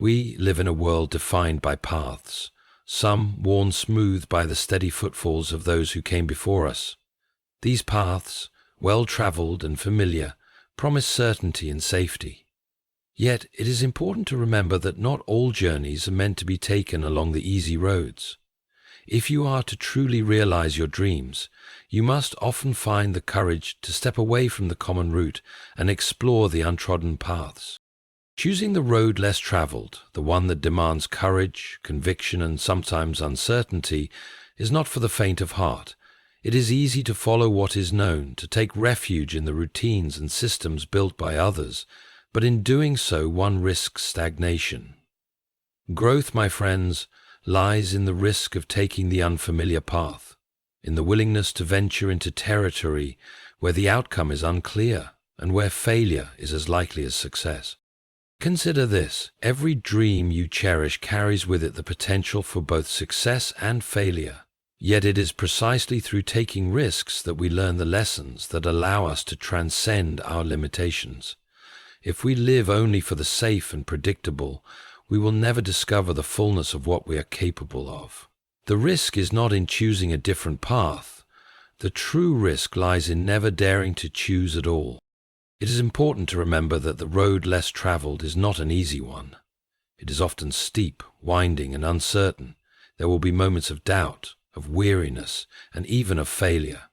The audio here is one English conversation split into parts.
We live in a world defined by paths, some worn smooth by the steady footfalls of those who came before us. These paths, well-traveled and familiar, promise certainty and safety. Yet it is important to remember that not all journeys are meant to be taken along the easy roads. If you are to truly realize your dreams, you must often find the courage to step away from the common route and explore the untrodden paths. Choosing the road less traveled, the one that demands courage, conviction, and sometimes uncertainty, is not for the faint of heart. It is easy to follow what is known, to take refuge in the routines and systems built by others, but in doing so one risks stagnation. Growth, my friends, lies in the risk of taking the unfamiliar path, in the willingness to venture into territory where the outcome is unclear and where failure is as likely as success. Consider this: every dream you cherish carries with it the potential for both success and failure. Yet it is precisely through taking risks that we learn the lessons that allow us to transcend our limitations. If we live only for the safe and predictable, we will never discover the fullness of what we are capable of. The risk is not in choosing a different path. The true risk lies in never daring to choose at all. It is important to remember that the road less traveled is not an easy one. It is often steep, winding, and uncertain. There will be moments of doubt, of weariness, and even of failure.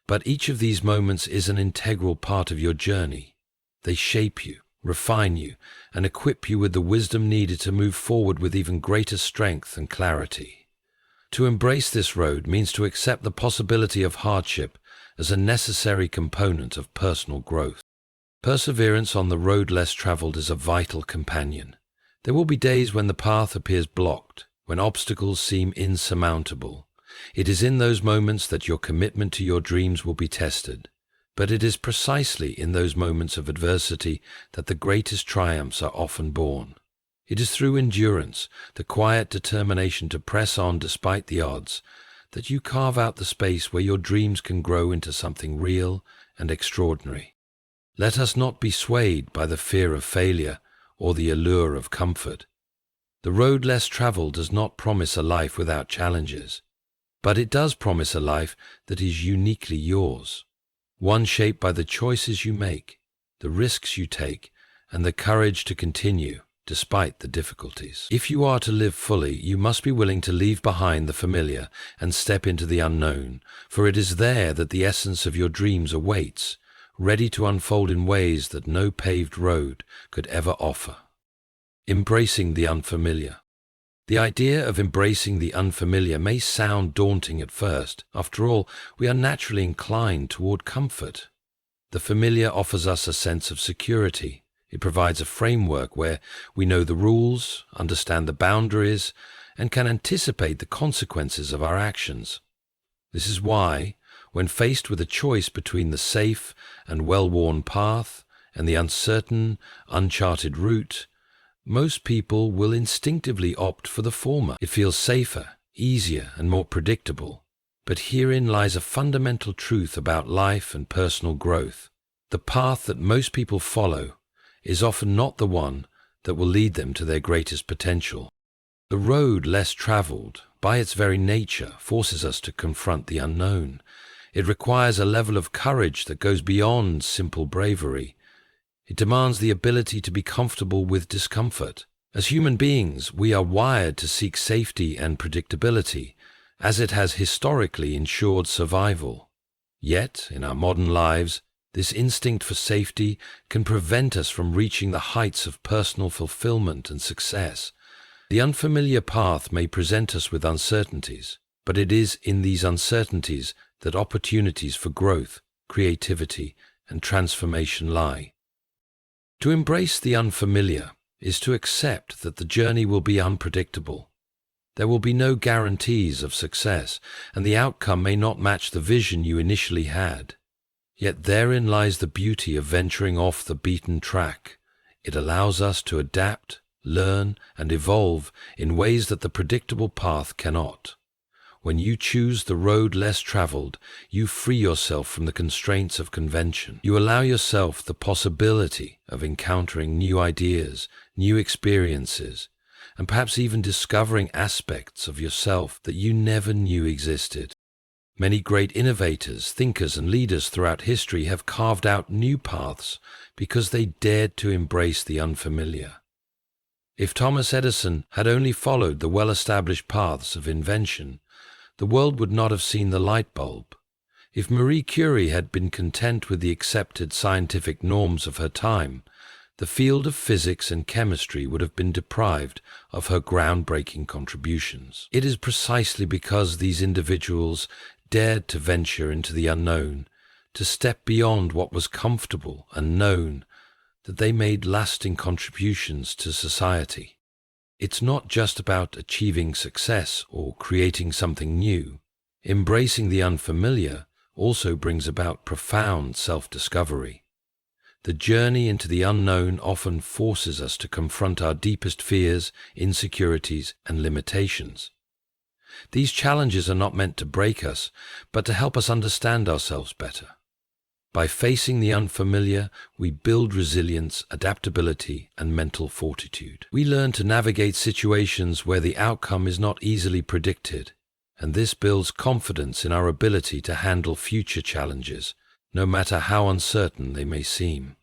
But each of these moments is an integral part of your journey. They shape you, refine you, and equip you with the wisdom needed to move forward with even greater strength and clarity. To embrace this road means to accept the possibility of hardship as a necessary component of personal growth. Perseverance on the road less traveled is a vital companion. There will be days when the path appears blocked, when obstacles seem insurmountable. It is in those moments that your commitment to your dreams will be tested. But it is precisely in those moments of adversity that the greatest triumphs are often born. It is through endurance, the quiet determination to press on despite the odds, that you carve out the space where your dreams can grow into something real and extraordinary. Let us not be swayed by the fear of failure or the allure of comfort. The road less traveled does not promise a life without challenges, but it does promise a life that is uniquely yours. One shaped by the choices you make, the risks you take, and the courage to continue despite the difficulties. If you are to live fully, you must be willing to leave behind the familiar and step into the unknown, for it is there that the essence of your dreams awaits, ready to unfold in ways that no paved road could ever offer. Embracing the unfamiliar. The idea of embracing the unfamiliar may sound daunting at first. After all, we are naturally inclined toward comfort. The familiar offers us a sense of security. It provides a framework where we know the rules, understand the boundaries, and can anticipate the consequences of our actions. This is why, when faced with a choice between the safe and well-worn path and the uncertain, uncharted route, most people will instinctively opt for the former. It feels safer, easier, and more predictable. But herein lies a fundamental truth about life and personal growth. The path that most people follow is often not the one that will lead them to their greatest potential. The road less traveled, by its very nature, forces us to confront the unknown. It requires a level of courage that goes beyond simple bravery. It demands the ability to be comfortable with discomfort. As human beings, we are wired to seek safety and predictability, as it has historically ensured survival. Yet, in our modern lives, this instinct for safety can prevent us from reaching the heights of personal fulfillment and success. The unfamiliar path may present us with uncertainties, but it is in these uncertainties that opportunities for growth, creativity, and transformation lie. To embrace the unfamiliar is to accept that the journey will be unpredictable. There will be no guarantees of success, and the outcome may not match the vision you initially had. Yet therein lies the beauty of venturing off the beaten track. It allows us to adapt, learn, and evolve in ways that the predictable path cannot. When you choose the road less traveled, you free yourself from the constraints of convention. You allow yourself the possibility of encountering new ideas, new experiences, and perhaps even discovering aspects of yourself that you never knew existed. Many great innovators, thinkers, and leaders throughout history have carved out new paths because they dared to embrace the unfamiliar. If Thomas Edison had only followed the well-established paths of invention, the world would not have seen the light bulb. If Marie Curie had been content with the accepted scientific norms of her time, the field of physics and chemistry would have been deprived of her groundbreaking contributions. It is precisely because these individuals dared to venture into the unknown, to step beyond what was comfortable and known, that they made lasting contributions to society. It's not just about achieving success or creating something new. Embracing the unfamiliar also brings about profound self-discovery. The journey into the unknown often forces us to confront our deepest fears, insecurities, and limitations. These challenges are not meant to break us, but to help us understand ourselves better. By facing the unfamiliar, we build resilience, adaptability, and mental fortitude. We learn to navigate situations where the outcome is not easily predicted, and this builds confidence in our ability to handle future challenges, no matter how uncertain they may seem.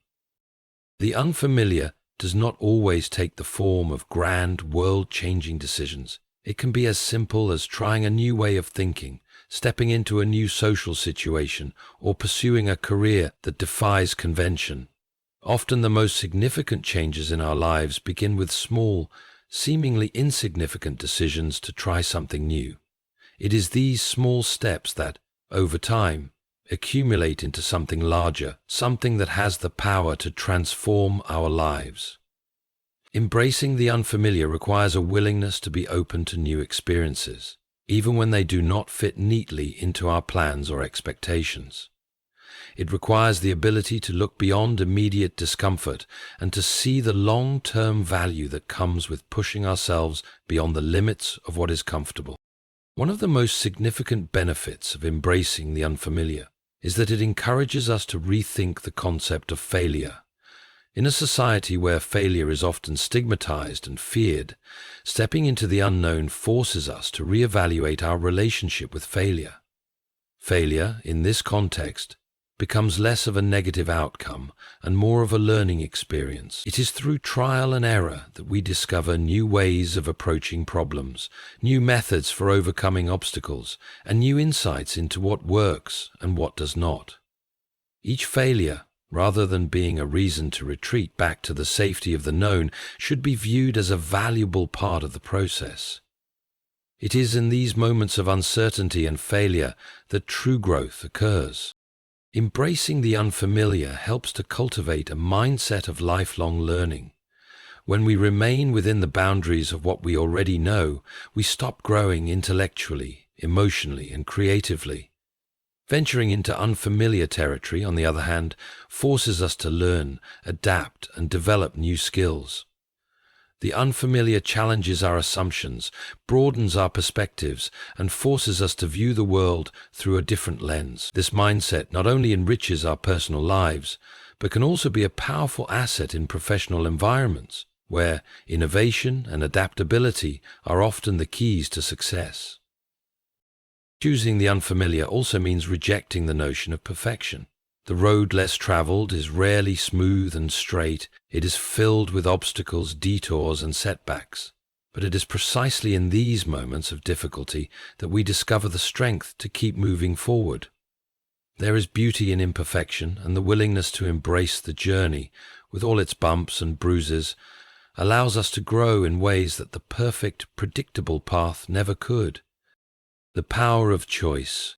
The unfamiliar does not always take the form of grand, world-changing decisions. It can be as simple as trying a new way of thinking, stepping into a new social situation, or pursuing a career that defies convention. Often the most significant changes in our lives begin with small, seemingly insignificant decisions to try something new. It is these small steps that, over time, accumulate into something larger, something that has the power to transform our lives. Embracing the unfamiliar requires a willingness to be open to new experiences, even when they do not fit neatly into our plans or expectations. It requires the ability to look beyond immediate discomfort and to see the long-term value that comes with pushing ourselves beyond the limits of what is comfortable. One of the most significant benefits of embracing the unfamiliar is that it encourages us to rethink the concept of failure. In a society where failure is often stigmatized and feared, stepping into the unknown forces us to reevaluate our relationship with failure. Failure, in this context, becomes less of a negative outcome and more of a learning experience. It is through trial and error that we discover new ways of approaching problems, new methods for overcoming obstacles, and new insights into what works and what does not. Each failure, rather than being a reason to retreat back to the safety of the known, should be viewed as a valuable part of the process. It is in these moments of uncertainty and failure that true growth occurs. Embracing the unfamiliar helps to cultivate a mindset of lifelong learning. When we remain within the boundaries of what we already know, we stop growing intellectually, emotionally, and creatively. Venturing into unfamiliar territory, on the other hand, forces us to learn, adapt, and develop new skills. The unfamiliar challenges our assumptions, broadens our perspectives, and forces us to view the world through a different lens. This mindset not only enriches our personal lives, but can also be a powerful asset in professional environments, where innovation and adaptability are often the keys to success. Choosing the unfamiliar also means rejecting the notion of perfection. The road less traveled is rarely smooth and straight. It is filled with obstacles, detours, and setbacks. But it is precisely in these moments of difficulty that we discover the strength to keep moving forward. There is beauty in imperfection, and the willingness to embrace the journey, with all its bumps and bruises, allows us to grow in ways that the perfect, predictable path never could. The power of choice.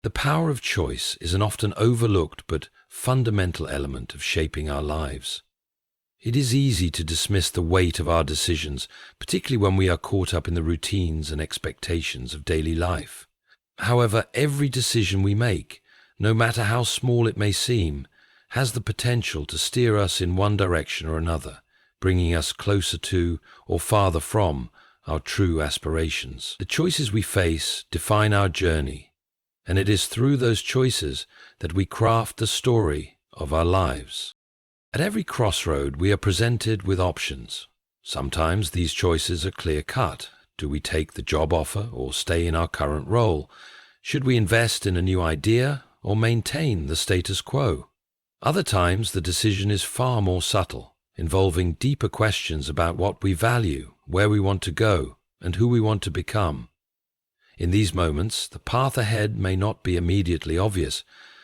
The power of choice is an often overlooked but fundamental element of shaping our lives. It is easy to dismiss the weight of our decisions, particularly when we are caught up in the routines and expectations of daily life. However, every decision we make, no matter how small it may seem, has the potential to steer us in one direction or another, bringing us closer to or farther from our true aspirations. The choices we face define our journey, and it is through those choices that we craft the story of our lives. At every crossroad, we are presented with options. Sometimes these choices are clear-cut. Do we take the job offer or stay in our current role? Should we invest in a new idea or maintain the status quo? Other times, the decision is far more subtle, involving deeper questions about what we value, where we want to go, and who we want to become. In these moments, the path ahead may not be immediately obvious.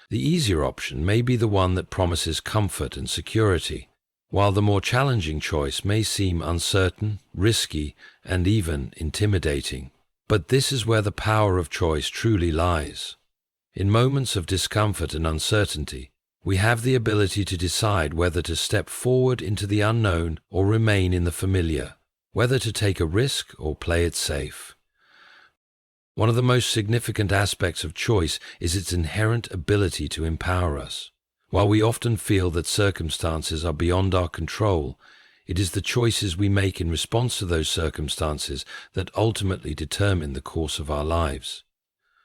The easier option may be the one that promises comfort and security, while the more challenging choice may seem uncertain, risky, and even intimidating. But this is where the power of choice truly lies. In moments of discomfort and uncertainty, we have the ability to decide whether to step forward into the unknown or remain in the familiar, whether to take a risk or play it safe. One of the most significant aspects of choice is its inherent ability to empower us. While we often feel that circumstances are beyond our control, it is the choices we make in response to those circumstances that ultimately determine the course of our lives.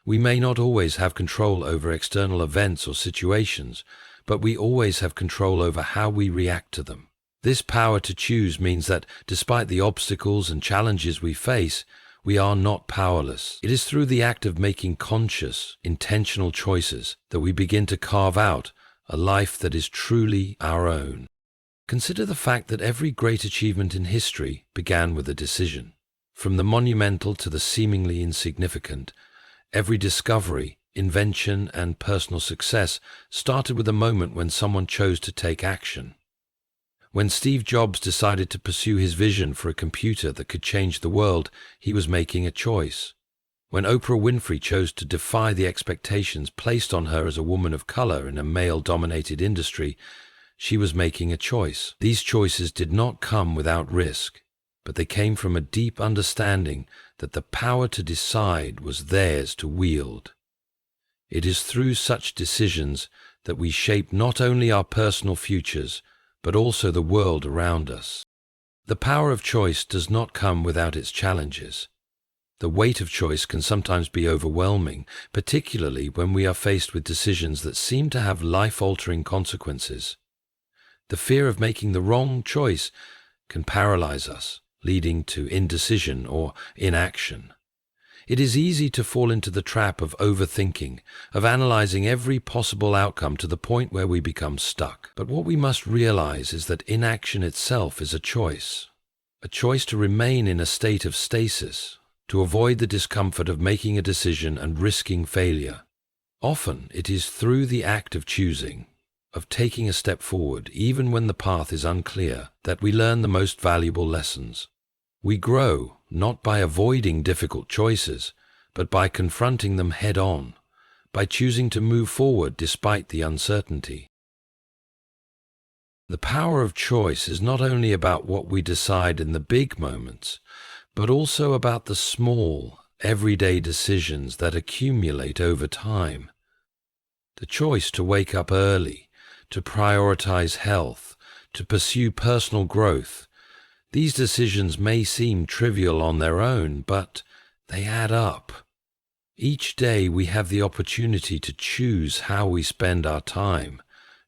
We may not always have control over external events or situations, but we always have control over how we react to them. This power to choose means that, despite the obstacles and challenges we face, we are not powerless. It is through the act of making conscious, intentional choices that we begin to carve out a life that is truly our own. Consider the fact that every great achievement in history began with a decision. From the monumental to the seemingly insignificant, every discovery, invention, and personal success started with a moment when someone chose to take action. When Steve Jobs decided to pursue his vision for a computer that could change the world, he was making a choice. When Oprah Winfrey chose to defy the expectations placed on her as a woman of color in a male-dominated industry, she was making a choice. These choices did not come without risk, but they came from a deep understanding that the power to decide was theirs to wield. It is through such decisions that we shape not only our personal futures, but also the world around us. The power of choice does not come without its challenges. The weight of choice can sometimes be overwhelming, particularly when we are faced with decisions that seem to have life-altering consequences. The fear of making the wrong choice can paralyze us, leading to indecision or inaction. It is easy to fall into the trap of overthinking, of analyzing every possible outcome to the point where we become stuck. But what we must realize is that inaction itself is a choice to remain in a state of stasis, to avoid the discomfort of making a decision and risking failure. Often it is through the act of choosing, of taking a step forward, even when the path is unclear, that we learn the most valuable lessons. We grow not by avoiding difficult choices, but by confronting them head-on, by choosing to move forward despite the uncertainty. The power of choice is not only about what we decide in the big moments, but also about the small, everyday decisions that accumulate over time. The choice to wake up early, to prioritize health, to pursue personal growth. These decisions may seem trivial on their own, but they add up. Each day we have the opportunity to choose how we spend our time,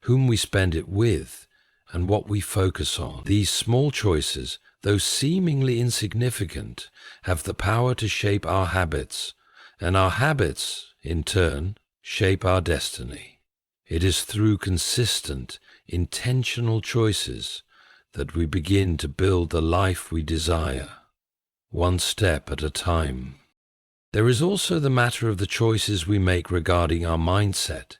whom we spend it with, and what we focus on. These small choices, though seemingly insignificant, have the power to shape our habits, and our habits, in turn, shape our destiny. It is through consistent, intentional choices that we begin to build the life we desire, one step at a time. There is also the matter of the choices we make regarding our mindset.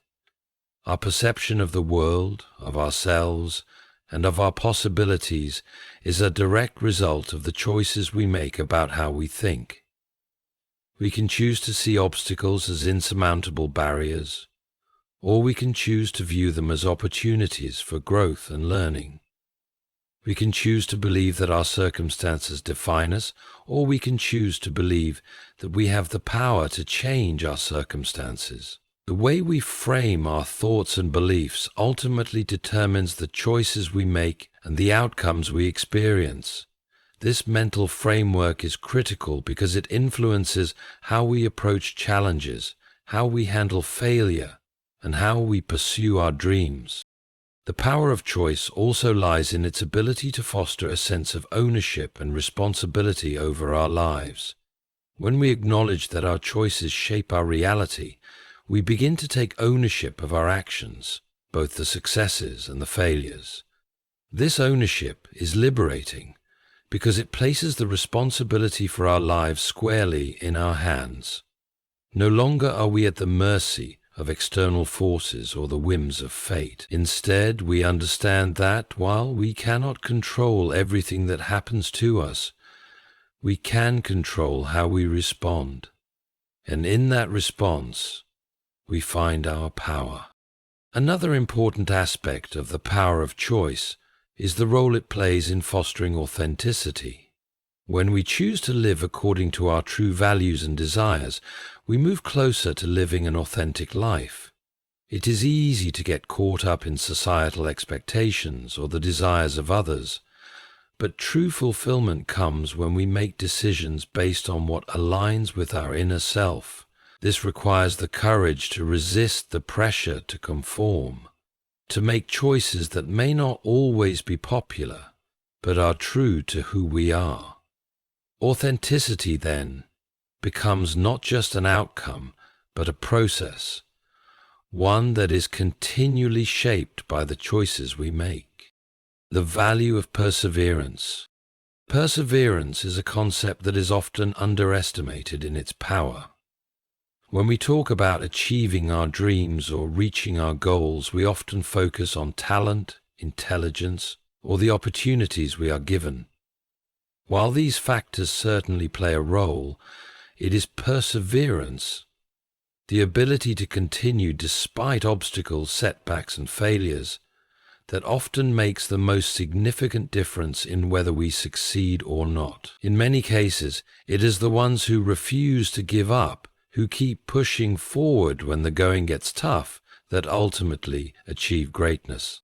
Our perception of the world, of ourselves, and of our possibilities is a direct result of the choices we make about how we think. We can choose to see obstacles as insurmountable barriers, or we can choose to view them as opportunities for growth and learning. We can choose to believe that our circumstances define us, or we can choose to believe that we have the power to change our circumstances. The way we frame our thoughts and beliefs ultimately determines the choices we make and the outcomes we experience. This mental framework is critical because it influences how we approach challenges, how we handle failure, and how we pursue our dreams. The power of choice also lies in its ability to foster a sense of ownership and responsibility over our lives. When we acknowledge that our choices shape our reality, we begin to take ownership of our actions, both the successes and the failures. This ownership is liberating because it places the responsibility for our lives squarely in our hands. No longer are we at the mercy of external forces or the whims of fate. Instead, we understand that while we cannot control everything that happens to us, we can control how we respond. And in that response, we find our power. Another important aspect of the power of choice is the role it plays in fostering authenticity. When we choose to live according to our true values and desires, we move closer to living an authentic life. It is easy to get caught up in societal expectations or the desires of others, but true fulfillment comes when we make decisions based on what aligns with our inner self. This requires the courage to resist the pressure to conform, to make choices that may not always be popular, but are true to who we are. Authenticity, then, becomes not just an outcome, but a process, one that is continually shaped by the choices we make. The value of perseverance. Perseverance is a concept that is often underestimated in its power. When we talk about achieving our dreams or reaching our goals, we often focus on talent, intelligence, or the opportunities we are given. While these factors certainly play a role, it is perseverance, the ability to continue despite obstacles, setbacks, and failures, that often makes the most significant difference in whether we succeed or not. In many cases, it is the ones who refuse to give up, who keep pushing forward when the going gets tough, that ultimately achieve greatness.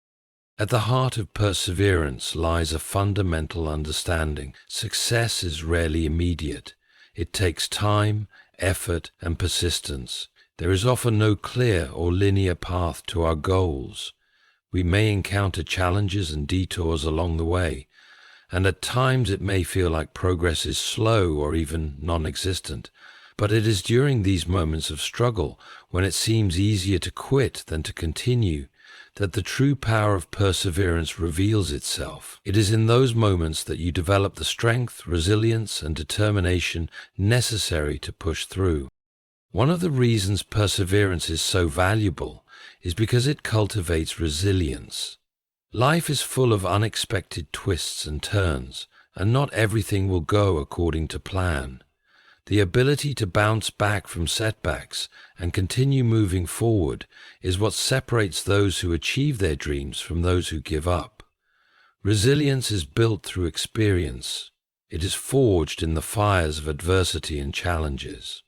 At the heart of perseverance lies a fundamental understanding. Success is rarely immediate. It takes time, effort, and persistence. There is often no clear or linear path to our goals. We may encounter challenges and detours along the way, and at times it may feel like progress is slow or even non-existent. But it is during these moments of struggle, when it seems easier to quit than to continue, that the true power of perseverance reveals itself. It is in those moments that you develop the strength, resilience, and determination necessary to push through. One of the reasons perseverance is so valuable is because it cultivates resilience. Life is full of unexpected twists and turns, and not everything will go according to plan. The ability to bounce back from setbacks and continue moving forward is what separates those who achieve their dreams from those who give up. Resilience is built through experience. It is forged in the fires of adversity and challenges.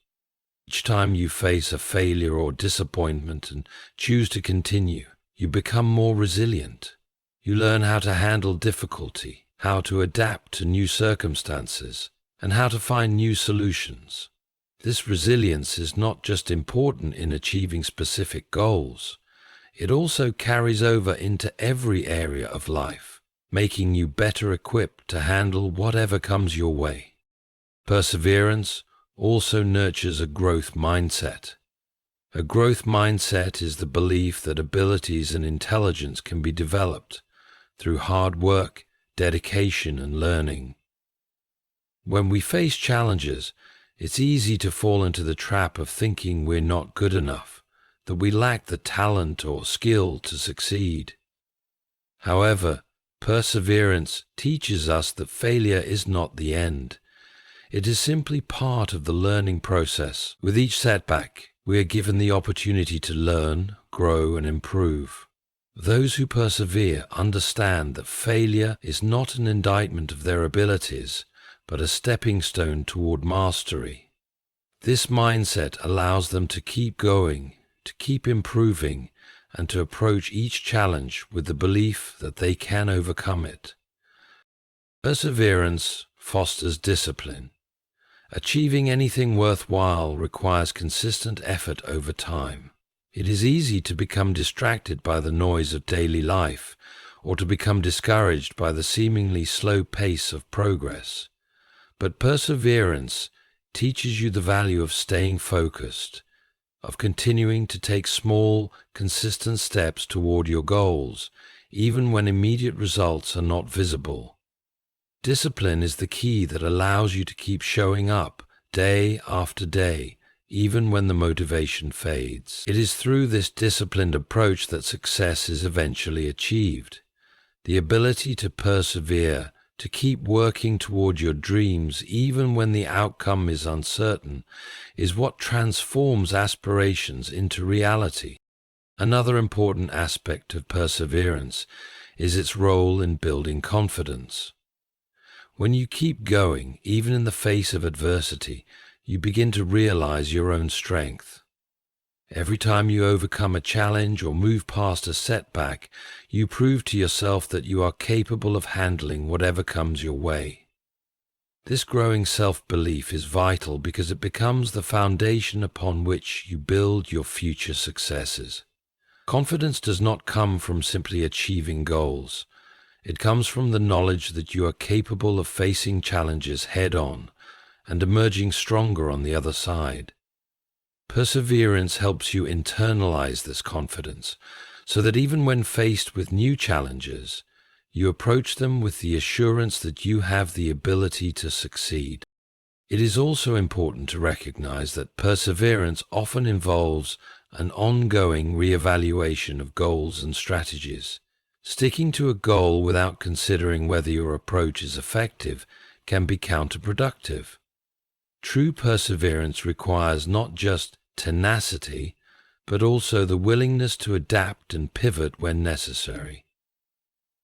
Each time you face a failure or disappointment and choose to continue, you become more resilient. You learn how to handle difficulty, how to adapt to new circumstances, and how to find new solutions. This resilience is not just important in achieving specific goals, it also carries over into every area of life, making you better equipped to handle whatever comes your way. Perseverance also nurtures a growth mindset. A growth mindset is the belief that abilities and intelligence can be developed through hard work, dedication, and learning. When we face challenges, it's easy to fall into the trap of thinking we're not good enough, that we lack the talent or skill to succeed. However, perseverance teaches us that failure is not the end. It is simply part of the learning process. With each setback, we are given the opportunity to learn, grow, and improve. Those who persevere understand that failure is not an indictment of their abilities, but a stepping stone toward mastery. This mindset allows them to keep going, to keep improving, and to approach each challenge with the belief that they can overcome it. Perseverance fosters discipline. Achieving anything worthwhile requires consistent effort over time. It is easy to become distracted by the noise of daily life, or to become discouraged by the seemingly slow pace of progress. But perseverance teaches you the value of staying focused, of continuing to take small, consistent steps toward your goals, even when immediate results are not visible. Discipline is the key that allows you to keep showing up day after day, even when the motivation fades. It is through this disciplined approach that success is eventually achieved. The ability to persevere, to keep working toward your dreams even when the outcome is uncertain, is what transforms aspirations into reality. Another important aspect of perseverance is its role in building confidence. When you keep going, even in the face of adversity, you begin to realize your own strength. Every time you overcome a challenge or move past a setback, you prove to yourself that you are capable of handling whatever comes your way. This growing self-belief is vital because it becomes the foundation upon which you build your future successes. Confidence does not come from simply achieving goals. It comes from the knowledge that you are capable of facing challenges head-on and emerging stronger on the other side. Perseverance helps you internalize this confidence, so that even when faced with new challenges, you approach them with the assurance that you have the ability to succeed. It is also important to recognize that perseverance often involves an ongoing re-evaluation of goals and strategies. Sticking to a goal without considering whether your approach is effective can be counterproductive. True perseverance requires not just tenacity, but also the willingness to adapt and pivot when necessary.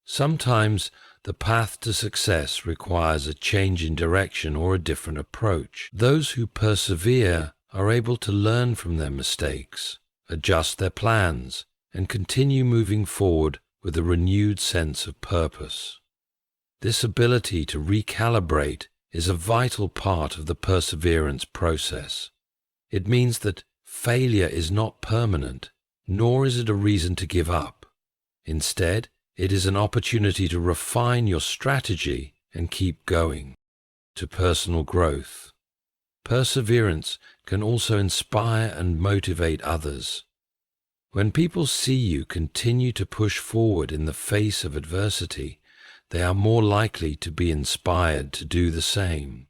Sometimes the path to success requires a change in direction or a different approach. Those who persevere are able to learn from their mistakes, adjust their plans, and continue moving forward with a renewed sense of purpose. This ability to recalibrate is a vital part of the perseverance process. It means that failure is not permanent, nor is it a reason to give up. Instead, it is an opportunity to refine your strategy and keep going. To personal growth. Perseverance can also inspire and motivate others. When people see you continue to push forward in the face of adversity, they are more likely to be inspired to do the same.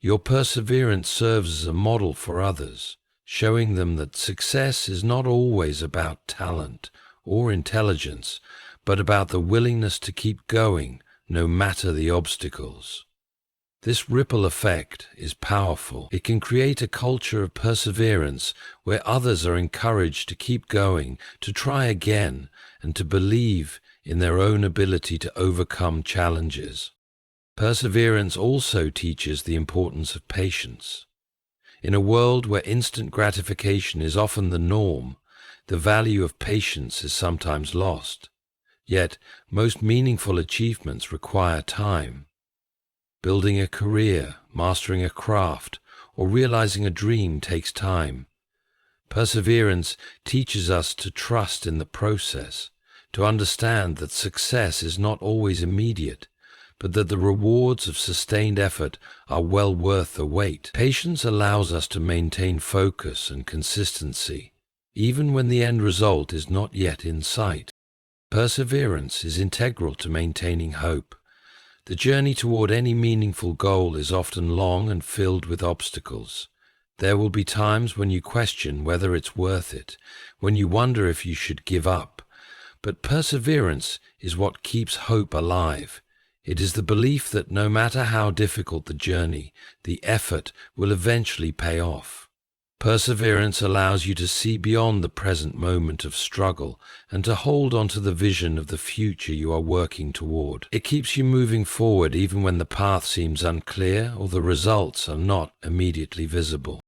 Your perseverance serves as a model for others, showing them that success is not always about talent or intelligence, but about the willingness to keep going no matter the obstacles. This ripple effect is powerful. It can create a culture of perseverance where others are encouraged to keep going, to try again, and to believe in their own ability to overcome challenges. Perseverance also teaches the importance of patience. In a world where instant gratification is often the norm, the value of patience is sometimes lost. Yet, most meaningful achievements require time. Building a career, mastering a craft, or realizing a dream takes time. Perseverance teaches us to trust in the process, to understand that success is not always immediate, but that the rewards of sustained effort are well worth the wait. Patience allows us to maintain focus and consistency, even when the end result is not yet in sight. Perseverance is integral to maintaining hope. The journey toward any meaningful goal is often long and filled with obstacles. There will be times when you question whether it's worth it, when you wonder if you should give up. But perseverance is what keeps hope alive. It is the belief that no matter how difficult the journey, the effort will eventually pay off. Perseverance allows you to see beyond the present moment of struggle and to hold on to the vision of the future you are working toward. It keeps you moving forward even when the path seems unclear or the results are not immediately visible.